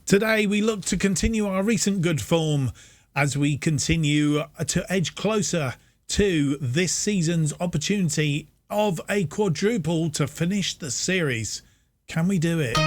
Today we look to continue our recent good form as we continue to edge closer to this season's opportunity of a quadruple to finish the series. Can we do it?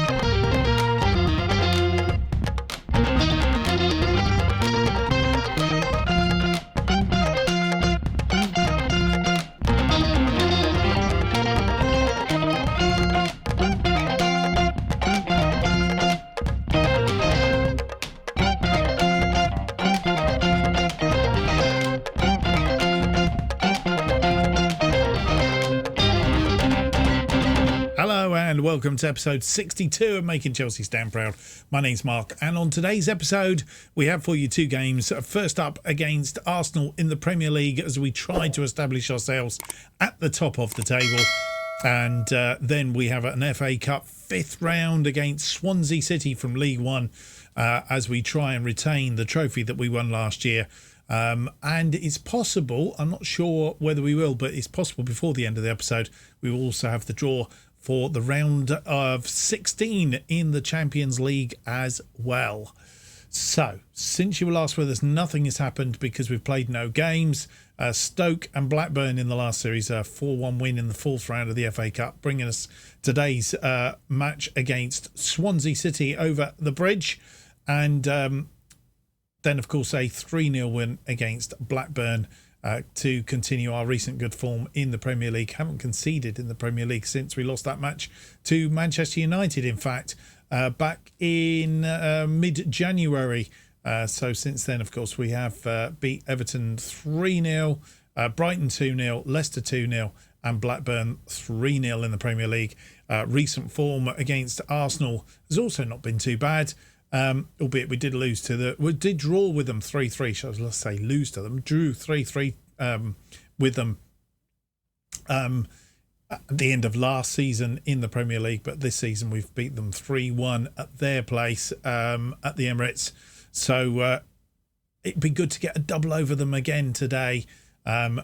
And welcome to episode 62 of Making Chelsea Stand Proud. My name's Mark, and on today's episode we have for you two games. First up, against Arsenal in the Premier League as we try to establish ourselves at the top of the table, and then we have an FA Cup fifth round against Swansea City from League One as we try and retain the trophy that we won last year. And it's possible, I'm not sure whether we will, but it's possible before the end of the episode we will also have the draw for the round of 16 in the Champions League as well. So, since you were last with us, nothing has happened because we've played no games. Stoke and Blackburn in the last series, a 4-1 win in the fourth round of the FA Cup, bringing us today's match against Swansea City over the bridge. And then, of course, a 3-0 win against Blackburn to continue our recent good form in the Premier League. Haven't conceded in the Premier League since we lost that match to Manchester United, in fact, back in mid-January. So since then, of course, we have beat Everton 3-0, Brighton 2-0, Leicester 2-0 and Blackburn 3-0 in the Premier League. Recent form against Arsenal has also not been too bad. Albeit we did draw with them 3-3. Let's say lose to them. Drew 3-3 with them at the end of last season in the Premier League, but this season we've beat them 3-1 at their place at the Emirates. So it'd be good to get a double over them again today.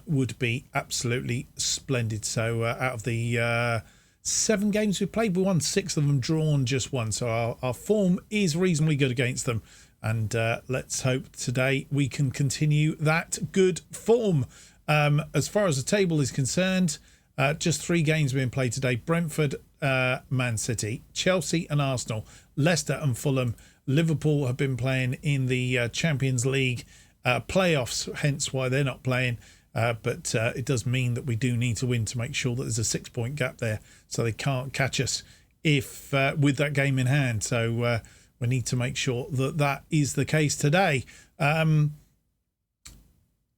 Would be absolutely splendid. So out of the 7 games we've played, we won 6 of them, drawn just 1. So our form is reasonably good against them. And let's hope today we can continue that good form. As far as the table is concerned, just 3 games being played today. Brentford, Man City, Chelsea and Arsenal, Leicester and Fulham. Liverpool have been playing in the Champions League playoffs, hence why they're not playing. But it does mean that we do need to win to make sure that there's a 6-point gap there, so they can't catch us if with that game in hand. So we need to make sure that that is the case today. Don't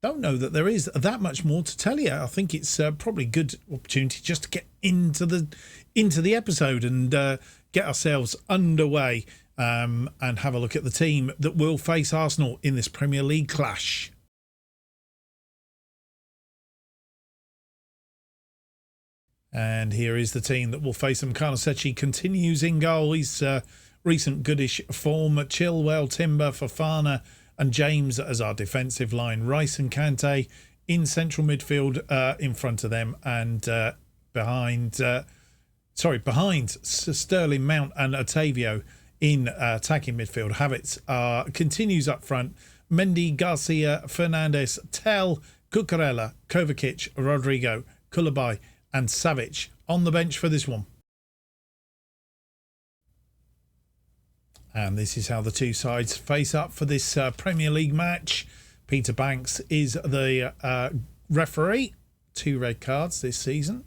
know that there is that much more to tell you. I think it's probably a good opportunity just to get into the episode and get ourselves underway and have a look at the team that will face Arsenal in this Premier League clash. And here is the team that will face them. Karnasecki continues in goal. His recent goodish form. Chilwell, Timber, Fofana and James as our defensive line. Rice and Kante in central midfield in front of them. And behind Sterling, Mount and Otavio in attacking midfield. Havertz continues up front. Mendy, Garcia, Fernandes, Tell, Cucurella, Kovacic, Rodrigo, Koulibaly and Savic on the bench for this one. And this is how the two sides face up for this Premier League match. Peter Banks is the referee. 2 red cards this season.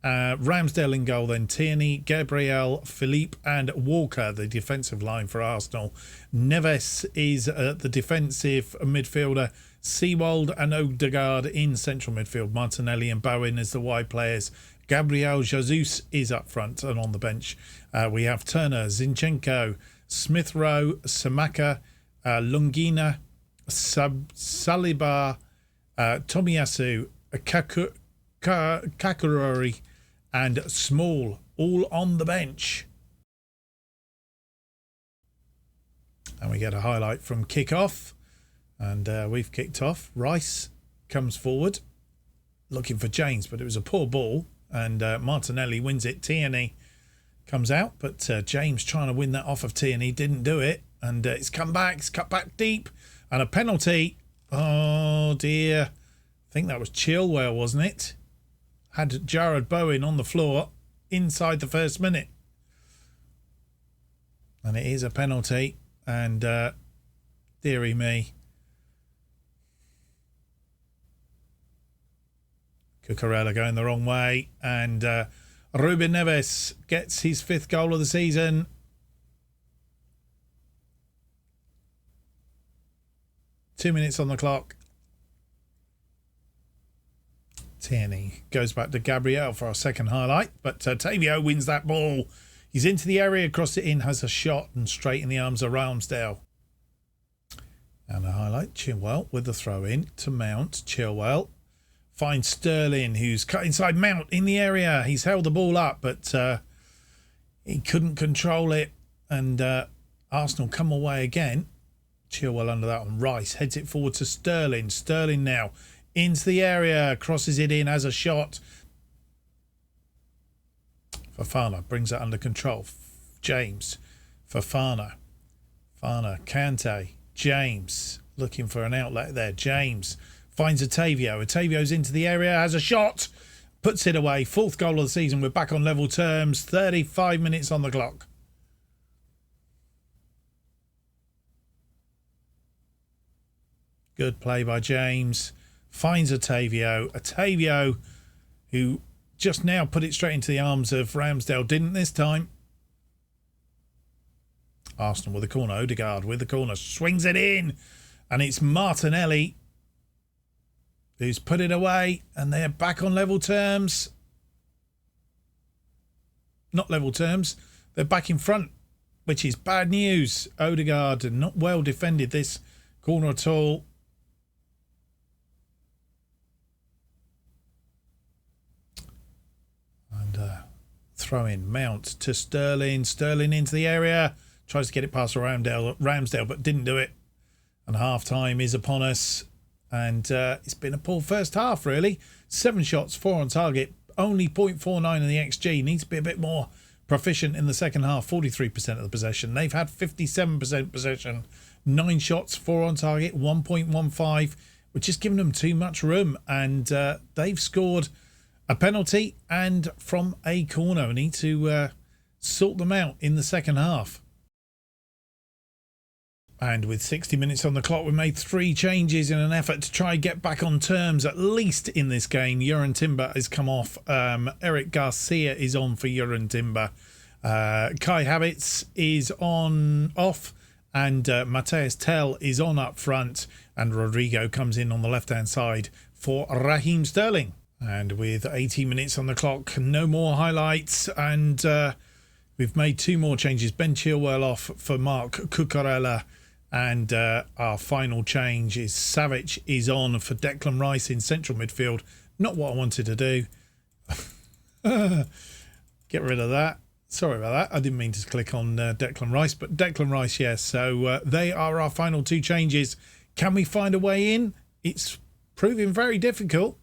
Ramsdale in goal, then Tierney, Gabriel, Philippe and Walker, the defensive line for Arsenal. Neves is the defensive midfielder. Seawold and Odegaard in central midfield. Martinelli and Bowen as the wide players. Gabriel Jesus is up front, and on the bench we have Turner, Zinchenko, Smith Rowe, Samaka, Lungina, Saliba, Tomiyasu, Kakurori and Small, all on the bench. And we get a highlight from kick-off. And we've kicked off. Rice comes forward looking for James, but it was a poor ball. And Martinelli wins it. Tierney comes out, but James trying to win that off of T and he didn't do it, and it's come back, it's cut back deep, and a penalty. Oh dear, I think that was Chilwell, wasn't it? Had Jared Bowen on the floor inside the first minute, and it is a penalty, and dearie me, Cucurella going the wrong way, and Ruben Neves gets his 5th goal of the season. Two minutes on the clock. Tierney goes back to Gabriel for our second highlight, but Tavio wins that ball. He's into the area, across it in, has a shot, and straight in the arms of Ramsdale. And a highlight, Chilwell with the throw in to Mount. Chilwell finds Sterling, who's cut inside Mount in the area. He's held the ball up, but he couldn't control it, and Arsenal come away again. Chilwell under that one. Rice heads it forward to Sterling. Sterling now into the area, crosses it in as a shot. Fofana brings that under control. James, Fofana, Kante, James looking for an outlet there. James finds Otavio. Otavio's into the area, has a shot, puts it away. 4th goal of the season. We're back on level terms. 35 minutes on the clock. Good play by James. Finds Otavio. Otavio, who just now put it straight into the arms of Ramsdale, didn't this time. Arsenal with the corner. Odegaard with the corner. Swings it in. And it's Martinelli who's put it away. And they're back on level terms. Not level terms. They're back in front, which is bad news. Odegaard not well defended this corner at all. Throw in Mount to Sterling. Sterling into the area. Tries to get it past Ramsdale, but didn't do it. And half-time is upon us. And it's been a poor first half, really. 7 shots, 4 on target. Only 0.49 in the XG. Needs to be a bit more proficient in the second half. 43% of the possession. They've had 57% possession. 9 shots, 4 on target, 1.15. We're just giving them too much room. And they've scored a penalty and from a corner. We need to sort them out in the second half. And with 60 minutes on the clock, we made 3 changes in an effort to try and get back on terms, at least in this game. Jurgen Timber has come off. Eric Garcia is on for Jurgen Timber. Kai Havertz is off. And Matthias Tell is on up front. And Rodrigo comes in on the left-hand side for Raheem Sterling. And with 80 minutes on the clock, no more highlights. And we've made 2 more changes. Ben Chilwell off for Mark Cucurella. And our final change is Savic is on for Declan Rice in central midfield. Not what I wanted to do. Get rid of that. Sorry about that. I didn't mean to click on Declan Rice, but Declan Rice, yes. So they are our final 2 changes. Can we find a way in? It's proving very difficult.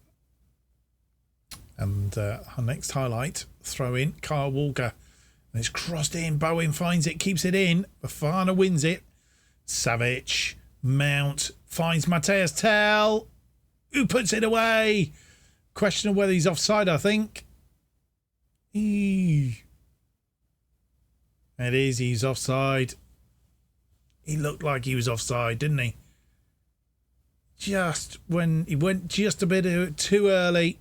And our next highlight, throw in, Kyle Walker. And it's crossed in. Bowen finds it, keeps it in. Bafana wins it. Savic, Mount, finds Matthias Tell, who puts it away. Question of whether he's offside, I think. It is, he's offside. He looked like he was offside, didn't he? Just when he went just a bit too early.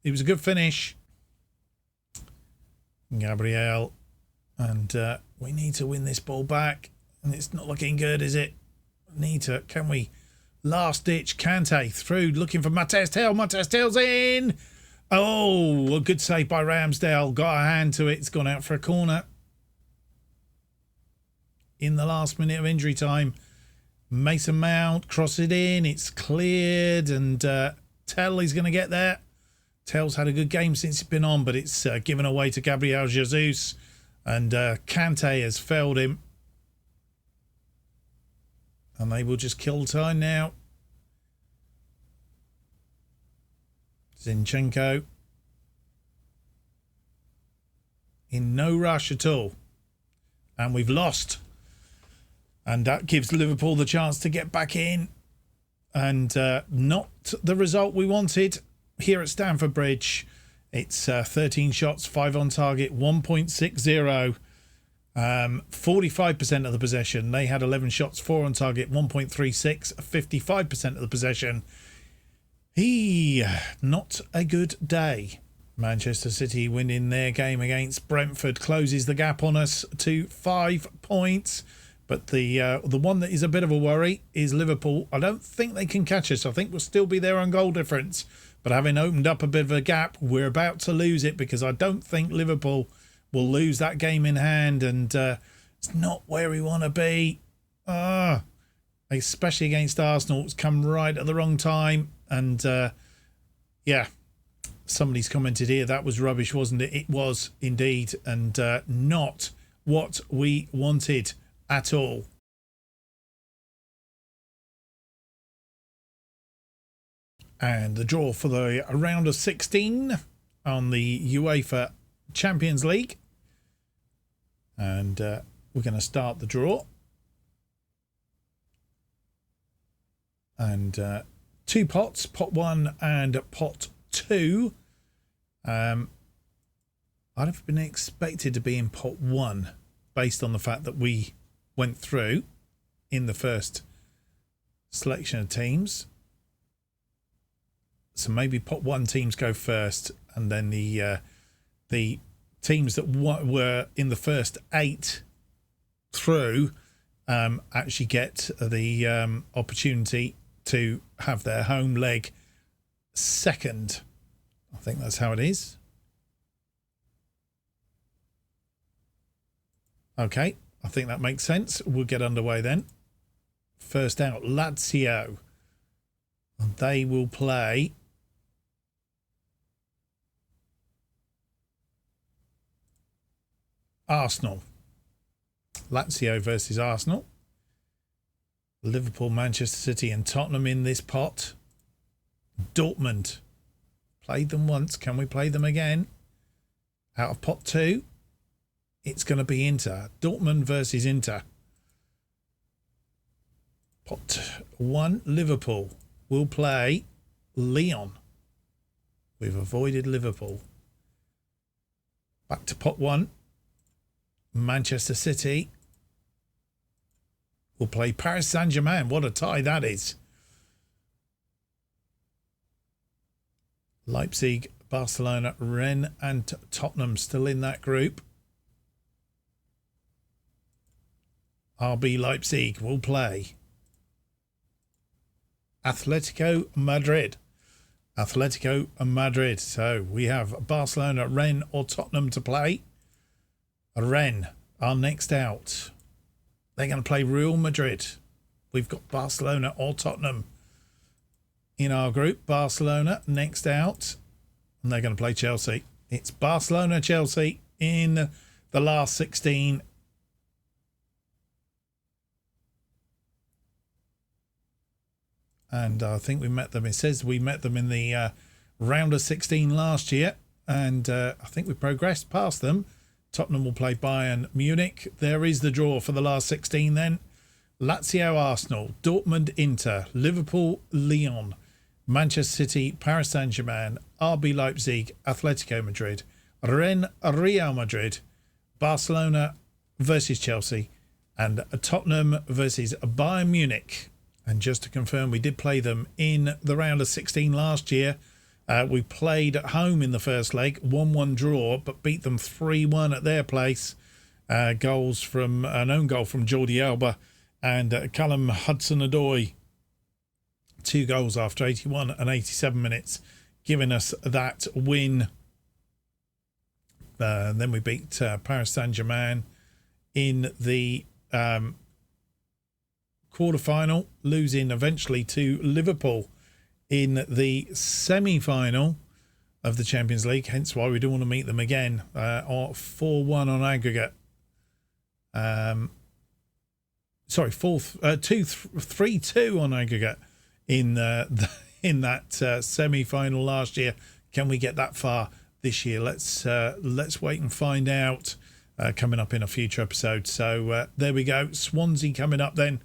It was a good finish. Gabriel. And we need to win this ball back. And it's not looking good, is it? Can we? Last ditch. Kante through, looking for Matthias Tell. Matthias Tell's in. Oh, a good save by Ramsdale. Got a hand to it. It's gone out for a corner. In the last minute of injury time. Mason Mount, cross it in. It's cleared. And Tell is going to get there. Tell's had a good game since he's been on, but it's given away to Gabriel Jesus. And Kante has failed him. And they will just kill time now. Zinchenko. in no rush at all. And we've lost. And that gives Liverpool the chance to get back in. And not the result we wanted here at Stamford Bridge. It's 13 shots, 5 on target, 1.60. 45% of the possession. They had 11 shots, 4 on target, 1.36. 55% of the possession. Not a good day. Manchester City winning their game against Brentford closes the gap on us to 5 points. But the one that is a bit of a worry is Liverpool. I don't think they can catch us. I think we'll still be there on goal difference. But having opened up a bit of a gap, we're about to lose it because I don't think Liverpool will lose that game in hand. And it's not where we want to be. Especially against Arsenal. It's come right at the wrong time. And yeah, somebody's commented here, that was rubbish, wasn't it? It was indeed. And not what we wanted at all. And the draw for the round of 16 on the UEFA Champions League. And we're going to start the draw. And 2 pots, pot 1 and pot 2. I'd have been expected to be in pot 1 based on the fact that we went through in the first selection of teams. So maybe pot 1 teams go first, and then the teams that were in the first 8 through actually get the opportunity to have their home leg second. I think that's how it is. Okay, I think that makes sense. We'll get underway then. First out, Lazio. And they will play Arsenal. Lazio versus Arsenal. Liverpool, Manchester City and Tottenham in this pot. Dortmund. Played them once. Can we play them again? Out of pot 2, it's going to be Inter. Dortmund versus Inter. Pot 1, Liverpool will play Lyon. We've avoided Liverpool. Back to pot 1. Manchester City will play Paris Saint-Germain. What a tie that is. Leipzig, Barcelona, Rennes and Tottenham still in that group. RB Leipzig will play Atletico Madrid. Atletico Madrid. So we have Barcelona, Rennes or Tottenham to play. Rennes are next out. They're going to play Real Madrid. We've got Barcelona or Tottenham in our group. Barcelona next out. And they're going to play Chelsea. It's Barcelona, Chelsea in the last 16. And I think we met them. It says we met them in the round of 16 last year. And I think we progressed past them. Tottenham will play Bayern Munich. There is the draw for the last 16 then. Lazio Arsenal, Dortmund Inter, Liverpool Lyon, Manchester City Paris Saint-Germain, RB Leipzig Atletico Madrid, Rennes Real Madrid, Barcelona versus Chelsea, and Tottenham versus Bayern Munich. And just to confirm, we did play them in the round of 16 last year. We played at home in the first leg, 1-1 draw, but beat them 3-1 at their place. Goals from an own goal from Jordi Alba and Callum Hudson-Odoi. 2 goals after 81 and 87 minutes, giving us that win. Then we beat Paris Saint-Germain in the quarter-final, losing eventually to Liverpool in the semi-final of the Champions League, hence why we don't want to meet them again, or 4-1 on aggregate. 3-2 on aggregate in that semi-final last year. Can we get that far this year. Let's wait and find out coming up in a future episode. So there we go. Swansea coming up then.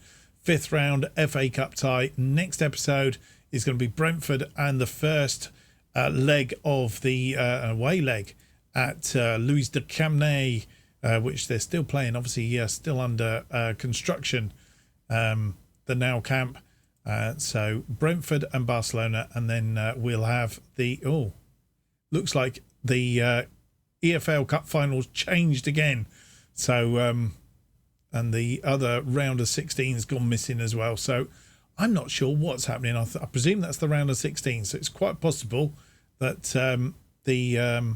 5th round FA Cup tie. Next episode is going to be Brentford and the first leg of the away leg at Louis de Camnay, which they're still playing. Obviously, still under construction, the Nou Camp. So Brentford and Barcelona, and then we'll have the looks like the EFL Cup finals changed again. So and the other round of 16 has gone missing as well. So I'm not sure what's happening. I presume that's the round of 16. So it's quite possible that the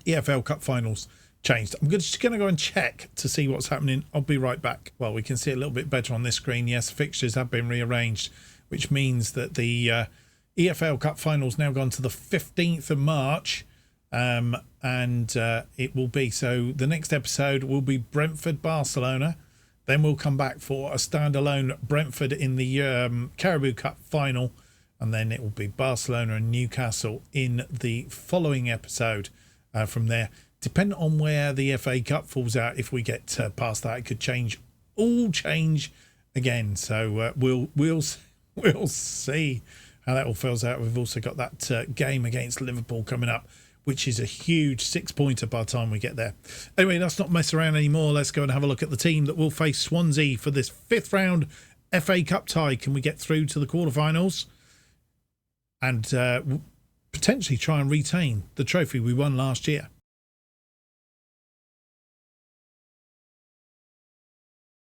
EFL Cup finals changed. I'm just going to go and check to see what's happening. I'll be right back. Well, we can see a little bit better on this screen. Yes, fixtures have been rearranged, which means that the EFL Cup finals now gone to the 15th of March. And it will be, so the next episode will be Brentford Barcelona. Then we'll come back for a standalone Brentford in the Caribou Cup final, and then it will be Barcelona and Newcastle in the following episode. From there, depending on where the FA Cup falls out, if we get past that, it could change again. So we'll see how that all falls out. We've also got that game against Liverpool coming up, which is a huge 6-pointer by the time we get there. Anyway, let's not mess around anymore. Let's go and have a look at the team that will face Swansea for this 5th round FA Cup tie. Can we get through to the quarterfinals and potentially try and retain the trophy we won last year?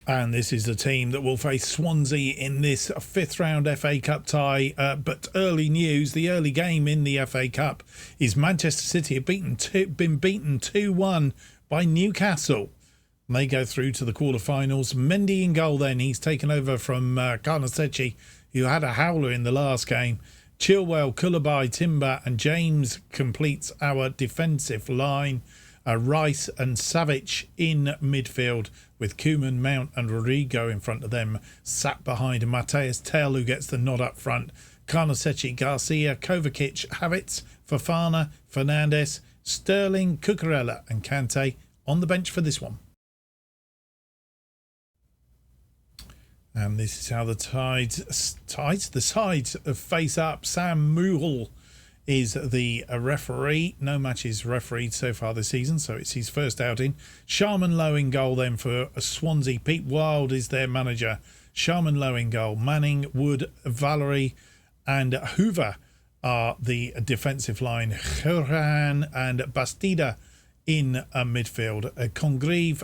And this is the team that will face Swansea in this 5th round FA Cup tie. But early news, the early game in the FA Cup is Manchester City have been beaten 2-1 by Newcastle. And they go through to the quarterfinals. Mendy in goal then. He's taken over from Carnesecchi, who had a howler in the last game. Chilwell, Koulibaly, Timber and James completes our defensive line. Rice and Savic in midfield, with Koeman, Mount and Rodrigo in front of them, sat behind Mateus Tell, who gets the nod up front. Carnesecchi, Garcia, Kovacic, Havertz, Fofana, Fernandes, Sterling, Cucurella and Kante on the bench for this one. And this is how the sides face up. Sam Muhel is the referee. No matches refereed so far this season, so it's his first outing. Sharman Lowe in goal then for Swansea. Pete Wild is their manager. Sharman Lowe in goal. Manning, Wood, Valerie and Hoover are the defensive line. Horan and Bastida in midfield. Congreve,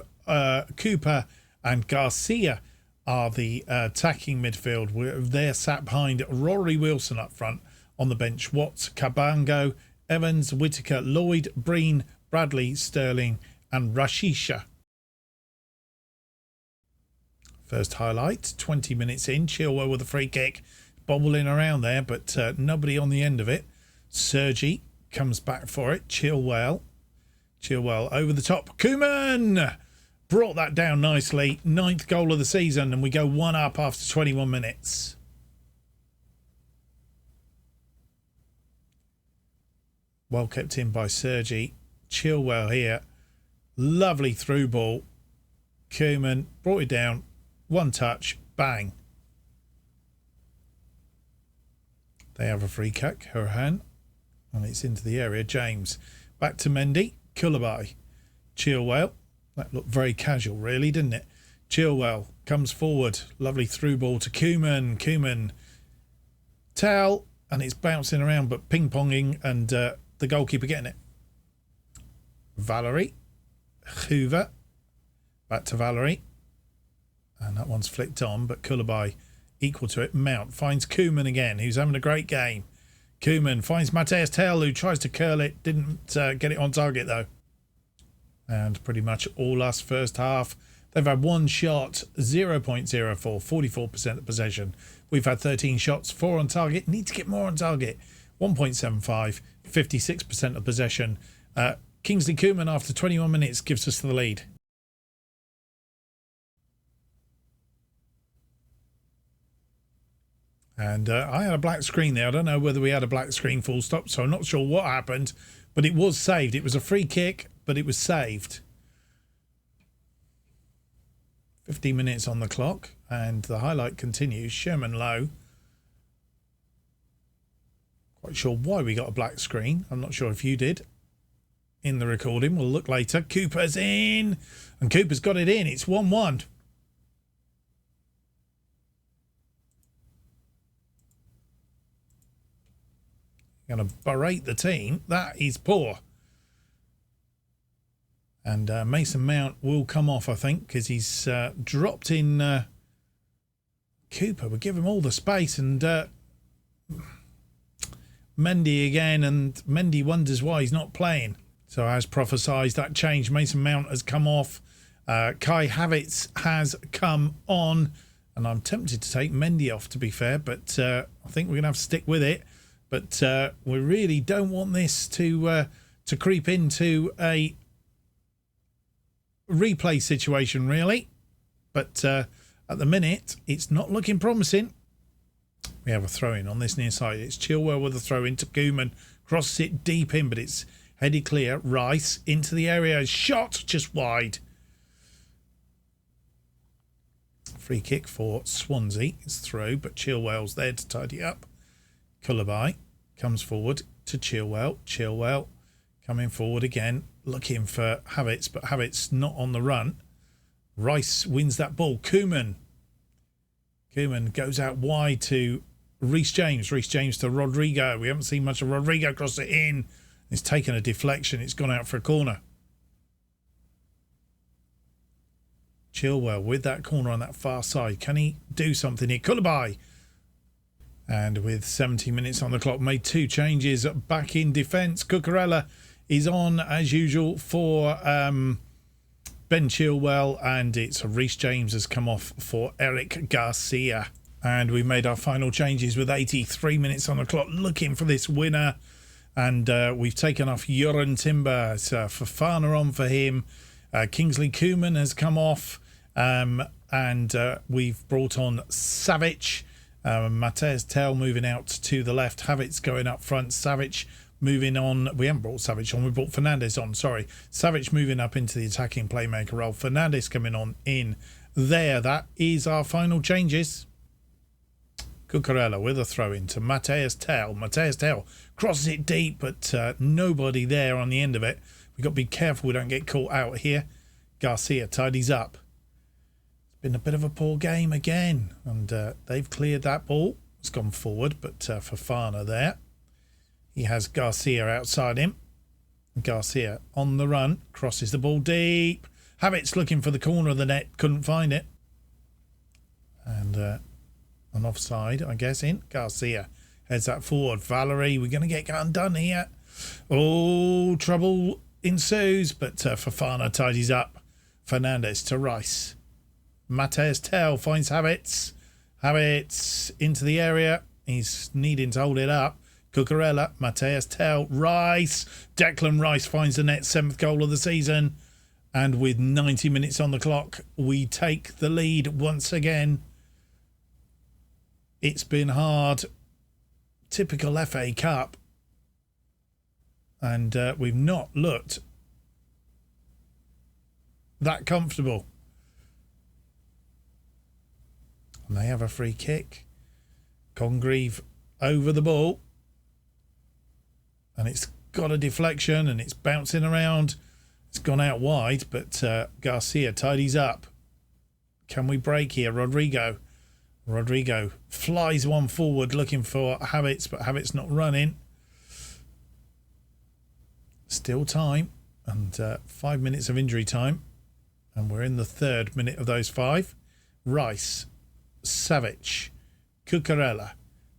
Cooper and Garcia are the attacking midfield. They're sat behind Rory Wilson up front. On the bench, Watts, Cabango, Evans, Whittaker, Lloyd, Breen, Bradley, Sterling and Rashisha. First highlight, 20 minutes in. Chilwell with a free kick. Bobbling around there, but nobody on the end of it. Sergi comes back for it. Chilwell over the top. Koeman brought that down nicely. 9th goal of the season, and we go 1 up after 21 minutes. Well kept in by Sergi. Chilwell here. Lovely through ball. Koeman brought it down. 1 touch. Bang. They have a free kick. Horan. And it's into the area. James. Back to Mendy. Koulibaly. Chilwell. That looked very casual really, didn't it? Chilwell comes forward. Lovely through ball to Koeman. Koeman. Towel. And it's bouncing around but ping-ponging and the goalkeeper getting it. Valerie. Hoover. Back to Valerie. And that one's flicked on, but Koulibaly equal to it. Mount finds Koeman again, who's having a great game. Koeman finds Mateus Tell, who tries to curl it. Didn't get it on target, though. And pretty much all us first half. They've had 1 shot, 0.04, 44% of possession. We've had 13 shots, 4 on target. Need to get more on target. 1.75, 56% of possession. Kingsley Koeman, after 21 minutes, gives us the lead. And I had a black screen there. I don't know whether we had a black screen full stop, so I'm not sure what happened, but it was saved. It was a free kick, but it was saved. 15 minutes on the clock, and the highlight continues. Sherman Lowe. Quite sure why we got a black screen. I'm not sure if you did in the recording. We'll look later. Cooper's in, and Cooper's got it in. It's 1-1. Going to berate the team. That is poor. And Mason Mount will come off, I think, because he's dropped in Cooper. We'll give him all the space, and Mendy again, and Mendy wonders why he's not playing. So as prophesied, that change. Mason Mount has come off. Kai Havertz has come on, and I'm tempted to take Mendy off, to be fair, but I think we're going to have to stick with it. But we really don't want this to creep into a replay situation, really. But at the minute, it's not looking promising. We have a throw-in on this near side. It's Chilwell with a throw-in to Koeman. Crosses it deep in, but it's headed clear. Rice into the area. Shot just wide. Free kick for Swansea. It's through, but Chilwell's there to tidy up. Koulibaly comes forward to Chilwell. Chilwell coming forward again, looking for Havertz, but Havertz not on the run. Rice wins that ball. Koeman goes out wide to Reece James. Reece James to Rodrigo. We haven't seen much of Rodrigo. Cross it in. It's taken a deflection. It's gone out for a corner. Chilwell with that corner on that far side. Can he do something here? Koulibaly. And with 70 minutes on the clock, made two changes back in defence. Cucurella is on as usual for Ben Chilwell, and it's Reece James has come off for Eric Garcia. And we made our final changes with 83 minutes on the clock, looking for this winner. And we've taken off Joran Timber. It's Fofana on for him. Kingsley Koeman has come off. And we've brought on Savic. Matthias Tell moving out to the left. Havertz going up front. Savic moving on. We haven't brought Savic on. We brought Fernandes on. Sorry. Savic moving up into the attacking playmaker role. Fernandes coming on in there. That is our final changes. Cucurella with a throw in to Matthias Tell. Matthias Tell crosses it deep, but nobody there on the end of it. We've got to be careful we don't get caught out here. Garcia tidies up. Been a bit of a poor game again, and they've cleared that ball. It's gone forward, but Fofana there. He has Garcia outside him. Garcia on the run, crosses the ball deep. Havertz looking for the corner of the net, couldn't find it. And an offside, I guess, in. Garcia heads that forward. Valerie, we're going to get undone here. Oh, trouble ensues, but Fofana tidies up. Fernandes to Rice. Matthias Tell finds Havertz. Havertz into the area. He's needing to hold it up. Cucurella, Matthias Tell, Rice. Declan Rice finds the net, 7th goal of the season. And with 90 minutes on the clock, we take the lead once again. It's been hard. Typical FA Cup. And we've not looked that comfortable. And they have a free kick. Congreve over the ball. And it's got a deflection and it's bouncing around. It's gone out wide, but Garcia tidies up. Can we break here? Rodrigo flies one forward looking for Havertz, but Havertz not running. Still time, and 5 minutes of injury time. And we're in the 3rd minute of those 5. Rice, Savic, Cucurella.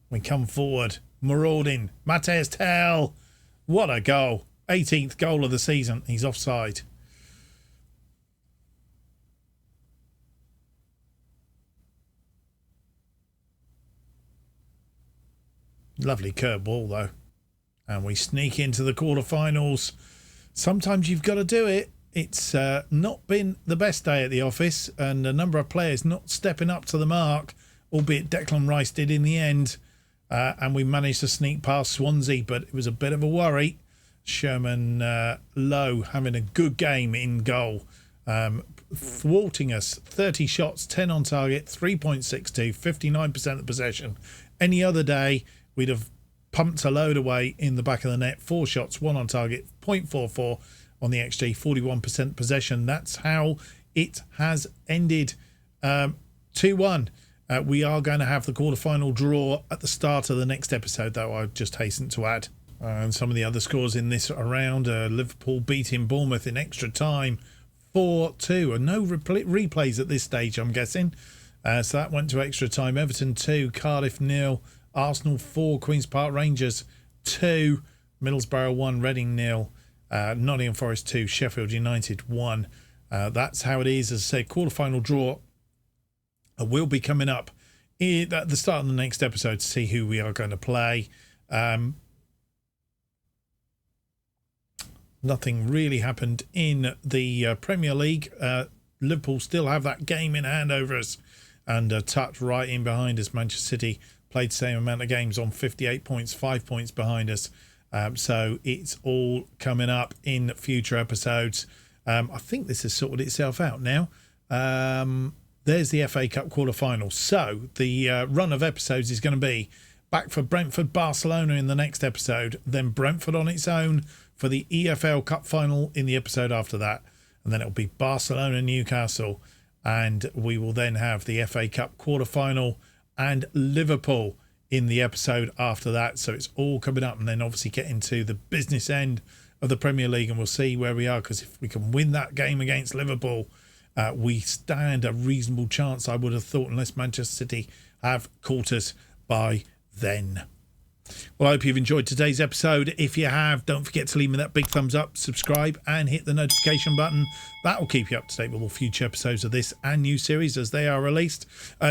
We come forward. Marauding. Matthias Tell. What a goal. 18th goal of the season. He's offside. Lovely curve ball, though. And we sneak into the quarterfinals. Sometimes you've got to do it. It's not been the best day at the office, and a number of players not stepping up to the mark. albeit Declan Rice did in the end. And we managed to sneak past Swansea, but it was a bit of a worry. Sherman Lowe having a good game in goal, thwarting us. 30 shots, 10 on target, 3.62, 59% of possession. Any other day, we'd have pumped a load away in the back of the net. 4 shots, 1 on target, 0.44 on the XG, 41% possession. That's how it has ended. 2-1. We are going to have the quarterfinal draw at the start of the next episode, though, I just hasten to add. And some of the other scores in this round, Liverpool beating Bournemouth in extra time 4-2. And no replays at this stage, I'm guessing. So that went to extra time. Everton 2, Cardiff 0, Arsenal 4, Queen's Park Rangers 2, Middlesbrough 1, Reading 0, Nottingham Forest 2, Sheffield United 1. That's how it is. As I say, quarterfinal draw will be coming up at the start of the next episode to see who we are going to play. Nothing really happened in the Premier League. Liverpool still have that game in hand over us and tucked right in behind us. Manchester City played the same amount of games on 58 points, 5 points behind us. So it's all coming up in future episodes. I think this has sorted itself out now. There's the FA Cup quarterfinal. So the run of episodes is going to be back for Brentford, Barcelona in the next episode, then Brentford on its own for the EFL Cup final in the episode after that. And then it'll be Barcelona, Newcastle. And we will then have the FA Cup quarterfinal and Liverpool in the episode after that. So it's all coming up, and then obviously get into the business end of the Premier League, and we'll see where we are, because if we can win that game against Liverpool, we stand a reasonable chance, I would have thought, unless Manchester City have caught us by then. Well, I hope you've enjoyed today's episode. If you have, don't forget to leave me that big thumbs up, subscribe, and hit the notification button. That will keep you up to date with all future episodes of this and new series as they are released.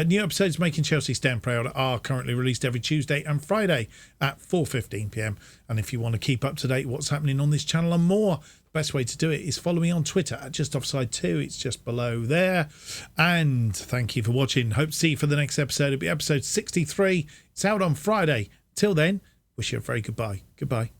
New episodes Making Chelsea Stand Proud are currently released every Tuesday and Friday at 4:15 p.m. And if you want to keep up to date what's happening on this channel and more, the best way to do it is follow me on Twitter at JustOffside2. It's just below there. And thank you for watching. Hope to see you for the next episode. It'll be episode 63. It's out on Friday. Till then, wish you a very goodbye. Goodbye.